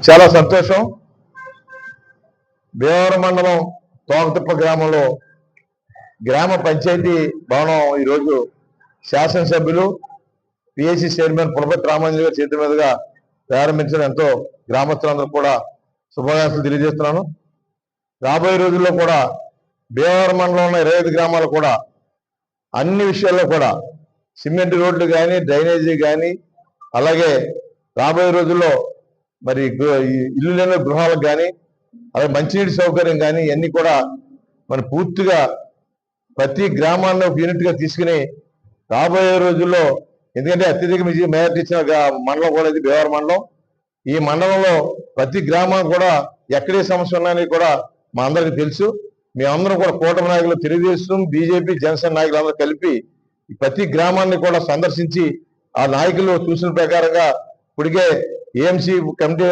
చాలా సంతోషం. భీమవరం మండలం తోకతిప్ప గ్రామంలో గ్రామ పంచాయతీ భవనం ఈరోజు శాసనసభ్యులు పిఎస్సి చైర్మన్ పులపతి రామాంజలి గారి చేతి మీదుగా ప్రారంభించడం ఎంతో గ్రామస్తులందరూ కూడా శుభాకాంక్షలు తెలియజేస్తున్నాను. రాబోయే రోజుల్లో కూడా భీమవరం మండలంలో ఉన్న 25 గ్రామాలు కూడా అన్ని విషయాల్లో కూడా సిమెంట్ రోడ్లు కానీ, డ్రైనేజీ కానీ, అలాగే రాబోయే రోజుల్లో మరి ఇల్లు లేని గృహాలకు కానీ, అలాగే మంచినీటి సౌకర్యం కానీ ఇవన్నీ కూడా మరి పూర్తిగా ప్రతి గ్రామాల్లో ఒక యూనిట్గా తీసుకుని రాబోయే రోజుల్లో, ఎందుకంటే అత్యధిక మేయర్ ఇచ్చిన మండలం కూడా ఇది భీమవరం మండలం. ఈ మండలంలో ప్రతి గ్రామం కూడా ఎక్కడే సమస్య ఉన్నాయని కూడా మా అందరికీ తెలుసు. మేమందరం కూడా కూటమి నాయకులు, తెలుగుదేశం, బీజేపీ, జనసేన నాయకులు అందరూ కలిపి ప్రతి గ్రామాన్ని కూడా సందర్శించి ఆ నాయకులు చూసిన ప్రకారంగా ఇప్పటికే ఏఎంసీ కమిటీ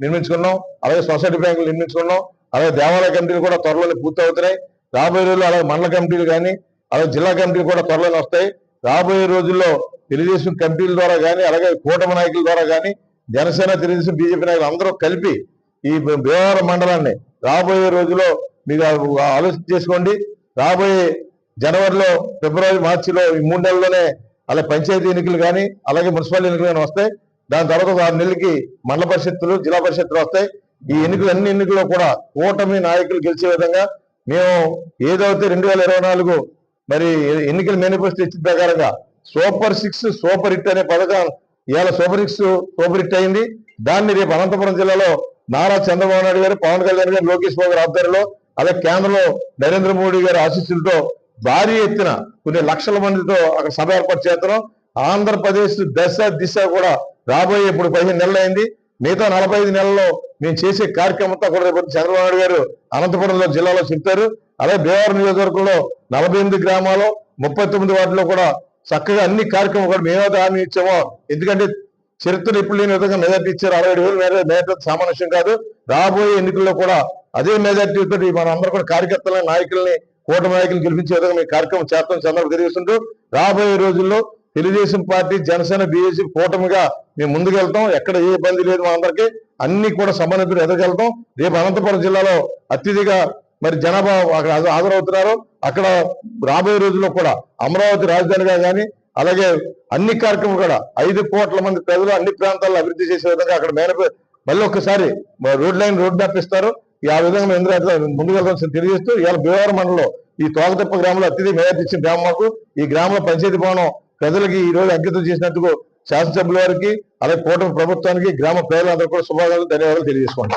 నిర్మించుకున్నాం, అలాగే సొసైటీ బ్యాంకులు నిర్మించుకున్నాం, అలాగే దేవాలయ కమిటీలు కూడా త్వరలోనే పూర్తవుతున్నాయి. రాబోయే రోజుల్లో అలాగే మండల కమిటీలు కానీ, అలాగే జిల్లా కమిటీలు కూడా త్వరలోనే వస్తాయి. రాబోయే రోజుల్లో తెలుగుదేశం కమిటీల ద్వారా కానీ, అలాగే కూటమి నాయకుల ద్వారా కానీ, జనసేన, తెలుగుదేశం, బీజేపీ నాయకులు అందరూ కలిపి ఈ భీమవరం మండలాన్ని రాబోయే రోజుల్లో మీరు ఆలోచన చేసుకోండి. రాబోయే జనవరిలో, ఫిబ్రవరి, మార్చిలో ఈ 3 నెలల్లోనే అలాగే పంచాయతీ ఎన్నికలు కానీ, అలాగే మున్సిపల్ ఎన్నికలు కానీ వస్తాయి. దాని తర్వాత 6 నెలలకి మండల పరిషత్తులు, జిల్లా పరిషత్తులు వస్తాయి. ఈ అన్ని ఎన్నికల్లో కూడా కూటమి నాయకులు గెలిచే విధంగా మేము ఏదైతే 2024 మరి ఎన్నికల మేనిఫెస్టో ఇచ్చిన ప్రకారంగా సూపర్ 6 సూపర్ హిట్ అనే పథకం ఇవాళ సూపర్ 6 సూపర్ హిట్ అయింది. దాన్ని రేపు అనంతపురం జిల్లాలో నారా చంద్రబాబు నాయుడు గారు, పవన్ కళ్యాణ్ గారు, లోకేష్ బాబు గారి ఆధ్వర్యంలో, అలాగే కేంద్రంలో నరేంద్ర మోడీ గారి ఆశీస్సులతో భారీ ఎత్తున కొన్ని లక్షల మందితో అక్కడ సభ ఏర్పాటు చేస్తున్నాం. ఆంధ్రప్రదేశ్ దశ దిశ కూడా రాబోయే ఇప్పుడు 15 నెలలు అయింది. మిగతా 45 నెలల్లో మేము చేసే కార్యక్రమంతో కూడా రేపు చంద్రబాబు నాయుడు గారు అనంతపురంలో జిల్లాలో చెప్తారు. అలాగే భీమవరం నియోజకవర్గంలో 48 గ్రామాలు, 39 వార్డులో కూడా చక్కగా అన్ని కార్యక్రమాలు కూడా మేమైతే హామీ ఇచ్చామో, ఎందుకంటే చరిత్ర ఇప్పుడు లేని విధంగా మెజార్టీ ఇచ్చారు. 67,000 మెజార్టీ సామాన్యం కాదు. రాబోయే ఎన్నికల్లో కూడా అదే మెజార్టీతో మన అందరూ కూడా కార్యకర్తలని, నాయకుల్ని, కూటమి నాయకులు గెలిపించే విధంగా మీ కార్యక్రమం చేస్తాం చంద్రబాబు తెలియజేస్తుంటూ రాబోయే రోజుల్లో తెలుగుదేశం పార్టీ, జనసేన, బీజేపీ కూటమిగా మేము ముందుకెళ్తాం. ఎక్కడ ఏ ఇబ్బంది లేదు, మా అందరికీ అన్ని కూడా సంబంధితులు ఎదగలుగుతాం. రేపు అనంతపురం జిల్లాలో అత్యధిక మరి జనాభా అక్కడ హాజరవుతున్నారు. అక్కడ రాబోయే రోజుల్లో కూడా అమరావతి రాజధానిగా కానీ, అలాగే అన్ని కార్యక్రమాలు కూడా 5 కోట్ల మంది ప్రజలు అన్ని ప్రాంతాల్లో అభివృద్ధి చేసే విధంగా అక్కడ మళ్ళీ ఒక్కసారి రోడ్ మ్యాప్ ఇస్తారు. ఆ విధంగా మేము ముందుకెళ్తాం తెలియజేస్తూ ఇవాళ భీమవరం మండలంలో ఈ తోకతిప్ప గ్రామంలో అత్యధిక మేయర్ ఇచ్చిన గ్రామం మాకు. ఈ గ్రామంలో పంచాయతీ భవనం ప్రజలకి ఈ రోజు అంకితం చేసినందుకు శాసనసభ్యుల వారికి, అలాగే కూటమి ప్రభుత్వానికి, గ్రామ ప్రజలందరూ కూడా శుభాకాంక్షలు, ధన్యవాదాలు తెలియజేసుకోండి.